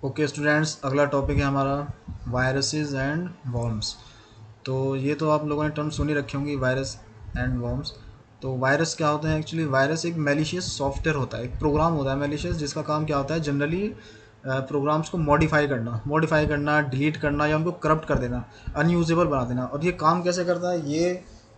Okay students, अगला topic है हमारा वायरसेस एंड वॉर्म्स। तो ये तो आप लोगों ने टर्म सुनी रखी होंगी, वायरस एंड वॉर्म्स। तो वायरस क्या होता है? एक्चुअली वायरस एक मैलिशियस सॉफ्टवेयर होता है, एक प्रोग्राम होता है मैलिशियस, जिसका काम क्या होता है? जनरली प्रोग्राम्स को मॉडिफाई करना, डिलीट करना या उनको करप्ट कर देना, अनयूजेबल बना देना। और ये काम कैसे करता है? ये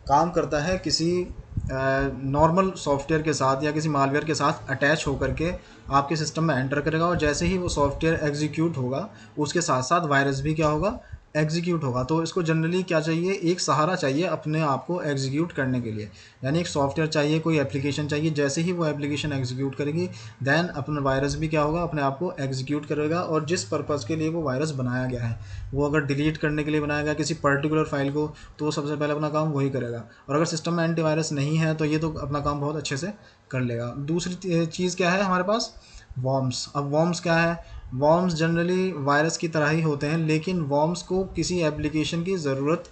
काम करता है किसी नॉर्मल सॉफ्टवेयर के साथ या किसी मालवेयर के साथ अटैच होकर के आपके सिस्टम में एंटर करेगा, और जैसे ही वो सॉफ्टवेयर एग्जीक्यूट होगा उसके साथ साथ वायरस भी क्या होगा? एग्जीक्यूट होगा। तो इसको जनरली क्या चाहिए? एक सहारा चाहिए अपने आप को एग्जीक्यूट करने के लिए, यानी एक सॉफ्टवेयर चाहिए, कोई एप्लीकेशन चाहिए। जैसे ही वो एप्लीकेशन एग्जीक्यूट करेगी देन अपना वायरस भी क्या होगा? अपने आप को एग्जीक्यूट करेगा। और जिस पर्पज़ के लिए वो वायरस बनाया गया है, वो अगर डिलीट करने के लिए बनाया गया किसी पर्टिकुलर फाइल को, तो वो सबसे पहले अपना काम वही करेगा। और अगर सिस्टम में एंटीवायरस नहीं है तो ये तो अपना काम बहुत अच्छे से कर लेगा। दूसरी चीज़ क्या है हमारे पास? वॉर्म्स। अब वॉर्म्स क्या है? वॉर्म्स जनरली वायरस की तरह ही होते हैं, लेकिन वॉर्म्स को किसी एप्लीकेशन की ज़रूरत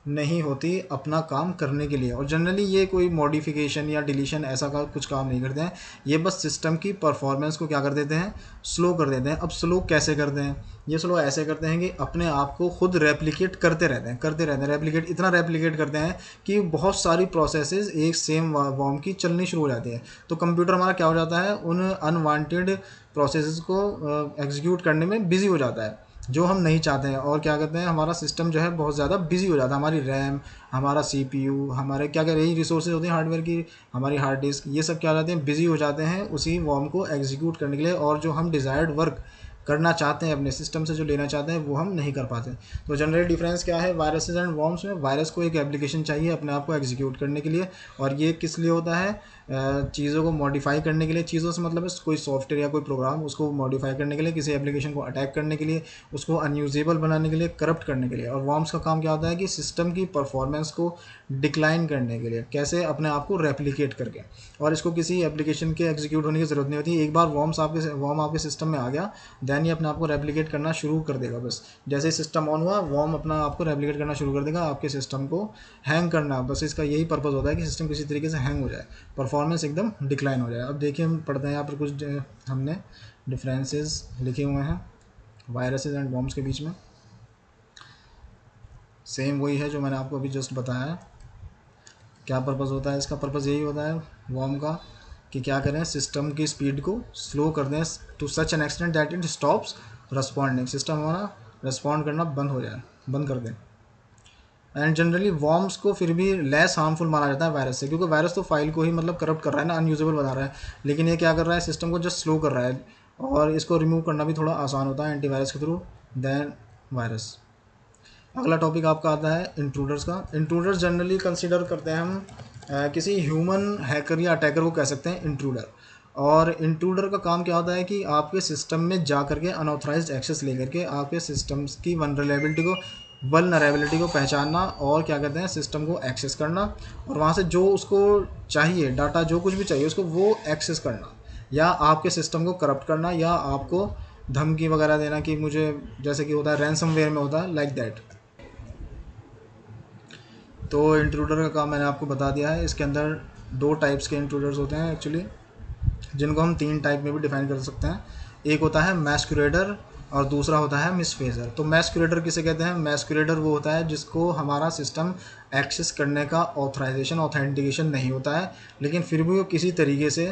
नहीं होती अपना काम करने के लिए। और जनरली ये कोई मॉडिफिकेशन या डिलीशन ऐसा का कुछ काम नहीं करते हैं। ये बस सिस्टम की परफॉर्मेंस को क्या कर देते हैं? स्लो कर देते हैं। अब स्लो कैसे करते हैं? ये स्लो ऐसे करते हैं कि अपने आप को खुद रेप्लिकेट करते रहते हैं रेप्लिकेट, इतना रेप्लिकेट करते हैं कि बहुत सारी प्रोसेसेस एक सेम वॉर्म की चलनी शुरू हो जाती है। तो कंप्यूटर हमारा क्या हो जाता है? उन अनवांटेड प्रोसेसेस को एग्जीक्यूट करने में बिजी हो जाता है, जो हम नहीं चाहते हैं। और क्या कहते हैं, हमारा सिस्टम जो है बहुत ज़्यादा बिजी हो जाता है। हमारी रैम, हमारा सीपीयू, हमारे क्या क्या यही रिसोर्सेज होते हैं हार्डवेयर की, हमारी हार्ड डिस्क, ये सब क्या हो जाते हैं? बिजी हो जाते हैं उसी वॉर्म को एग्जीक्यूट करने के लिए। और जो हम डिज़ायर्ड वर्क करना चाहते हैं अपने सिस्टम से, जो लेना चाहते हैं, वो हम नहीं कर पाते। तो जनरली डिफरेंस क्या है वायरसेस एंड वॉर्म्स में? वायरस को एक एप्लीकेशन चाहिए अपने आप को एग्जीक्यूट करने के लिए, और ये किस लिए होता है? चीज़ों को मॉडिफाई करने के लिए। चीज़ों से मतलब है कोई सॉफ्टवेयर या कोई प्रोग्राम, उसको मॉडिफाई करने के लिए, किसी एप्लीकेशन को अटैक करने के लिए, उसको अनयूजेबल बनाने के लिए, करप्ट करने के लिए। और वॉर्म्स का काम क्या होता है? कि सिस्टम की परफॉर्मेंस को डिक्लाइन करने के लिए। कैसे? अपने आप को रेप्लिकेट करके। और इसको किसी एप्लीकेशन के एग्जीक्यूट होने की ज़रूरत नहीं होती। एक बार वॉर्म आपके सिस्टम में आ गया, देन ये अपने आप को रेप्लिकेट करना शुरू कर देगा। बस जैसे ही सिस्टम ऑन हुआ, वॉर्म अपना आपको रेप्लिकेट करना शुरू कर देगा, आपके सिस्टम को हैंग करना। बस इसका यही पर्पज़ होता है कि सिस्टम किसी तरीके से हैंग हो जाए, परफॉर्मेंस एकदम डिक्लाइन हो जाए। अब देखिए, हम पढ़ते हैं यहाँ पर कुछ हमने डिफरेंसेस लिखे हुए हैं वायरसेस एंड वॉर्म्स के बीच में। सेम वही है जो मैंने आपको अभी जस्ट बताया है। क्या पर्पज़ होता है इसका? पर्पज़ यही होता है वॉर्म का कि क्या करें? सिस्टम की स्पीड को स्लो कर दें to such an extent that it stops responding. System हमारा रिस्पॉन्ड करना बंद हो जाए, बंद कर दें। एंड जनरली वॉर्म्स को फिर भी लेस हार्मफुल माना जाता है वायरस से, क्योंकि वायरस तो फाइल को ही मतलब करप्ट कर रहा है ना, अनयूजेबल बना रहा है। लेकिन ये क्या कर रहा है? सिस्टम को जस्ट स्लो कर रहा है, और इसको रिमूव करना भी थोड़ा आसान होता है एंटीवायरस के थ्रू देन वायरस। अगला टॉपिक आपका आता है इंट्रूडर्स का। इंट्रूडर्स जनरली कंसिडर करते हैं हम किसी ह्यूमन हैकर या अटैकर को कह सकते हैं इंट्रूडर। और इंट्रूडर का काम क्या होता है? कि आपके सिस्टम में जा करके अनऑथराइज्ड एक्सेस लेकर के आपके सिस्टम्स की वल्नरेबिलिटी को पहचानना, और क्या कहते हैं, सिस्टम को एक्सेस करना, और वहाँ से जो उसको चाहिए डाटा, जो कुछ भी चाहिए उसको वो एक्सेस करना, या आपके सिस्टम को करप्ट करना, या आपको धमकी वगैरह देना कि मुझे, जैसे कि होता है रैंसमवेयर में होता है, लाइक दैट। तो इंट्रूडर का काम मैंने आपको बता दिया है। इसके अंदर दो टाइप्स के इंट्रूडर्स होते हैं एक्चुअली, जिनको हम तीन टाइप में भी डिफाइन कर सकते हैं। एक होता है मैस्कुरेटर, और दूसरा होता है मिसफेजर। तो मैस्कुरेटर किसे कहते हैं? मैस्कुरेटर वो होता है जिसको हमारा सिस्टम एक्सेस करने का ऑथेंटिकेशन नहीं होता है, लेकिन फिर भी वो किसी तरीके से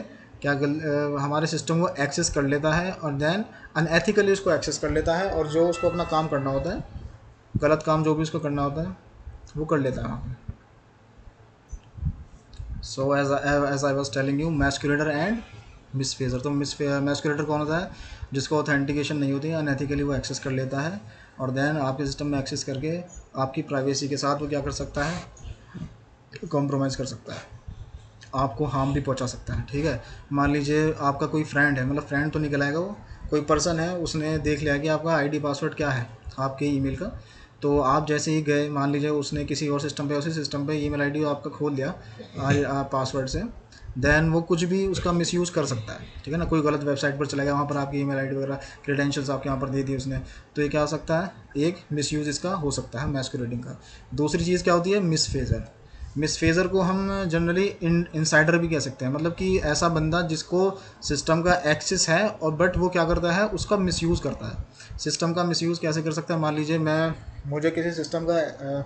हमारे सिस्टम को एक्सेस कर लेता है, और देन अनएथिकली उसको एक्सेस कर लेता है, और जो उसको अपना काम करना होता है, गलत काम जो भी उसको करना होता है, वो कर लेता है वहाँ पे। So as I was telling you, masculator and misfeasor. तो मैस्कुलेटर कौन होता है? जिसको ऑथेंटिकेशन नहीं होती, अनएथिकली वो एक्सेस कर लेता है, और देन आपके सिस्टम में एक्सेस करके आपकी प्राइवेसी के साथ वो क्या कर सकता है? कॉम्प्रोमाइज़ कर सकता है, आपको हार्म भी पहुंचा सकता है। ठीक है, मान लीजिए आपका कोई फ्रेंड है, मतलब फ्रेंड तो निकल आएगा, वो कोई पर्सन है, उसने देख लिया कि आपका आईडी पासवर्ड क्या है आपके ईमेल का। तो आप जैसे ही गए, मान लीजिए उसने किसी और सिस्टम पे, उसी सिस्टम पे ईमेल आईडी आपका खोल दिया पासवर्ड से, देन वो कुछ भी उसका मिसयूज़ कर सकता है। ठीक है ना, कोई गलत वेबसाइट पर चला गया, वहाँ पर आपकी ईमेल आईडी वगैरह क्रेडेंशियल्स आपके यहाँ पर दे दी उसने, तो ये क्या हो सकता है? एक मिसयूज़ इसका हो सकता है मैस्कुरेटिंग का। दूसरी चीज़ क्या होती है? मिसफेजर। मिसफेजर को हम जनरली इनसाइडर भी कह सकते हैं, मतलब कि ऐसा बंदा जिसको सिस्टम का एक्सेस है और बट वो क्या करता है, उसका मिसयूज़ करता है। सिस्टम का मिसयूज़ कैसे कर सकता है, मान लीजिए मुझे किसी सिस्टम का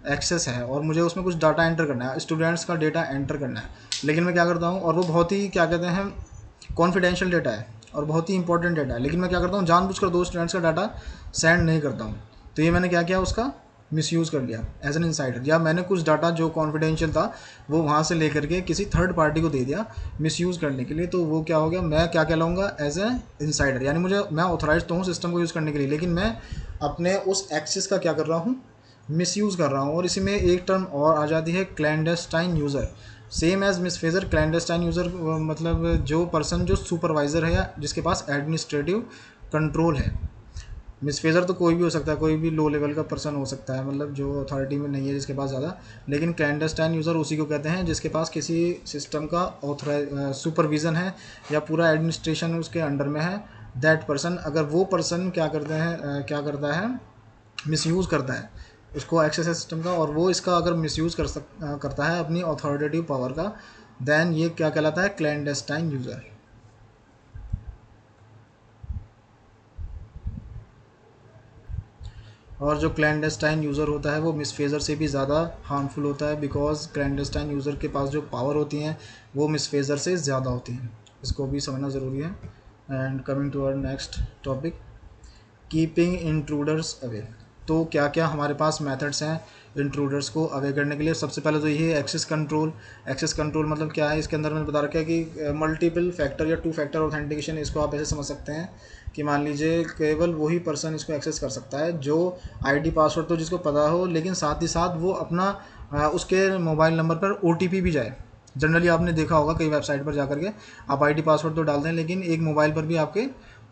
एक्सेस है और मुझे उसमें कुछ डाटा एंटर करना है, स्टूडेंट्स का डेटा एंटर करना है, लेकिन मैं क्या करता हूँ, और वो बहुत ही क्या कहते हैं कॉन्फिडेंशियल डेटा है और बहुत ही इंपॉर्टेंट डेटा है, लेकिन मैं क्या करता हूँ जानबूझकर दो स्टूडेंट्स का डाटा सेंड नहीं करता हूँ। तो ये मैंने क्या किया, उसका मिसयूज़ कर लिया एज एन इनसाइडर, या मैंने कुछ डाटा जो कॉन्फिडेंशियल था वो वहाँ से लेकर के किसी थर्ड पार्टी को दे दिया मिसयूज़ करने के लिए, तो वो क्या हो गया, मैं क्या कहलाऊँगा, एज ए इनसाइडर। यानी मैं ऑथराइज तो हूँ सिस्टम को यूज़ करने के लिए, लेकिन मैं अपने उस एक्सेस का क्या कर रहा हूँ, मिसयूज़ कर रहा हूँ। और इसी में एक टर्म और आ जाती है, clandestine user. Same as misfeasor, clandestine user मतलब जो पर्सन जो सुपरवाइज़र है या जिसके पास एडमिनिस्ट्रेटिव कंट्रोल है। मिसफेजर तो कोई भी हो सकता है, कोई भी लो लेवल का पर्सन हो सकता है, मतलब जो अथॉरिटी में नहीं है जिसके पास ज़्यादा, लेकिन क्लैंडस्टाइन यूज़र उसी को कहते हैं जिसके पास किसी सिस्टम का ऑथराइज सुपरविज़न है या पूरा एडमिनिस्ट्रेशन उसके अंडर में है। दैट पर्सन, अगर वो पर्सन क्या करते हैं क्या करता है, मिसयूज़ करता है उसको एक्सेस सिस्टम का, और वो इसका अगर मिसयूज़ करता है अपनी अथॉरिटेटिव पावर का, देन ये क्या कहलाता है, क्लैंडस्टाइन यूज़र। और जो क्लैंडस्टाइन यूज़र होता है वो मिसफेजर से भी ज़्यादा हार्मफुल होता है, बिकॉज क्लैंडस्टाइन यूज़र के पास जो पावर होती हैं वो मिसफेजर से ज़्यादा होती हैं। इसको भी समझना ज़रूरी है। And coming to our next topic, keeping intruders away. तो क्या क्या हमारे पास मेथड्स हैं इंट्रूडर्स को अवे करने के लिए। सबसे पहले तो ये है एक्सेस कंट्रोल। एक्सेस कंट्रोल मतलब क्या है, इसके अंदर मैंने बता रखा है कि मल्टीपल फैक्टर या टू फैक्टर ऑथेंटिकेशन। इसको आप ऐसे समझ सकते हैं कि मान लीजिए केवल वही पर्सन इसको एक्सेस कर सकता है जो आईडी पासवर्ड तो जिसको पता हो, लेकिन साथ ही साथ वो अपना उसके मोबाइल नंबर पर ओटीपी भी जाए। जनरली आपने देखा होगा कई वेबसाइट पर जाकर के आप आईडी पासवर्ड तो डालते हैं, लेकिन एक मोबाइल पर भी आपके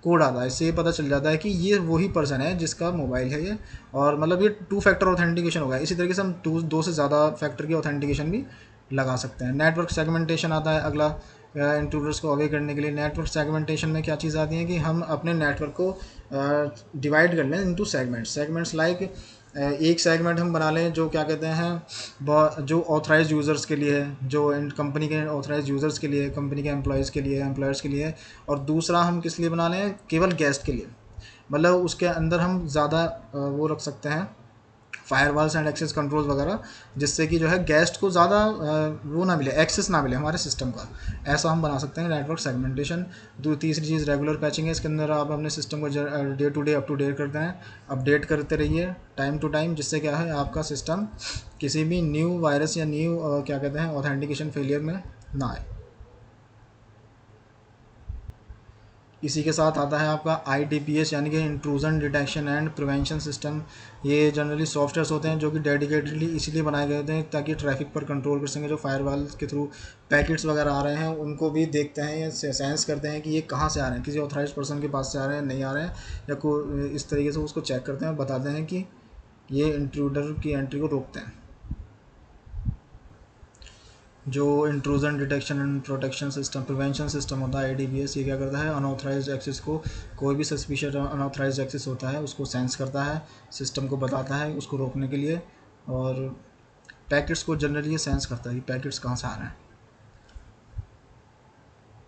कोड आता है। इससे ये पता चल जाता है कि ये वही पर्सन है जिसका मोबाइल है ये, और मतलब ये टू फैक्टर ऑथेंटिकेशन होगा। इसी तरीके से हम दो से ज़्यादा फैक्टर की ऑथेंटिकेशन भी लगा सकते हैं। नेटवर्क सेगमेंटेशन आता है अगला इंट्रूडर्स को अवे करने के लिए। नेटवर्क सेगमेंटेशन में क्या चीज़ आती है कि हम अपने नेटवर्क को डिवाइड कर लें इनटू सेगमेंट्स। सेगमेंट्स लाइक एक सेगमेंट हम बना लें जो क्या कहते हैं जो ऑथराइज यूज़र्स के लिए है, जो कंपनी के ऑथराइज यूज़र्स के लिए, कंपनी के एम्प्लॉयज़ के लिए, एम्प्लॉयर्स के लिए। और दूसरा हम किस लिए बना लें, केवल गेस्ट के लिए। मतलब उसके अंदर हम ज़्यादा वो रख सकते हैं फायरवॉल्स एंड एक्सेस कंट्रोल्स वगैरह, जिससे कि जो है गेस्ट को ज़्यादा वो ना मिले, एक्सेस ना मिले हमारे सिस्टम का। ऐसा हम बना सकते हैं नेटवर्क सेगमेंटेशन। तीसरी चीज़ रेगुलर पैचिंग है। इसके अंदर आप अपने सिस्टम को day to day up to date करते हैं, अपडेट करते रहिए टाइम टू टाइम, जिससे क्या है आपका सिस्टम किसी भी न्यू वायरस या न्यू क्या कहते हैं ऑथेंटिकेशन फेलियर में ना आए। इसी के साथ आता है आपका IDPS यानी कि intrusion detection and prevention system. ये जनरली सॉफ्टवेयर्स होते हैं जो कि डेडिकेटेडली इसीलिए बनाए गए होते हैं ताकि ट्रैफिक पर कंट्रोल कर सकें। जो फायरवॉल के थ्रू पैकेट्स वगैरह आ रहे हैं उनको भी देखते हैं या सेंस करते हैं कि ये कहाँ से आ रहे हैं, किसी ऑथराइज पर्सन के पास से आ रहे हैं नहीं आ रहे हैं, या इस तरीके से उसको चेक करते हैं और बताते हैं कि ये इंट्रूडर की एंट्री को रोकते हैं। जो intrusion detection and protection system prevention system होता है IDPS, ये क्या करता है, अनऑथराइज्ड एक्सेस को, कोई भी सस्पिशियस अनऑथराइज्ड एक्सेस होता है उसको सेंस करता है, सिस्टम को बताता है उसको रोकने के लिए। और पैकेट्स को जनरली ये सेंस करता है कि पैकेट्स कहाँ से आ रहे हैं।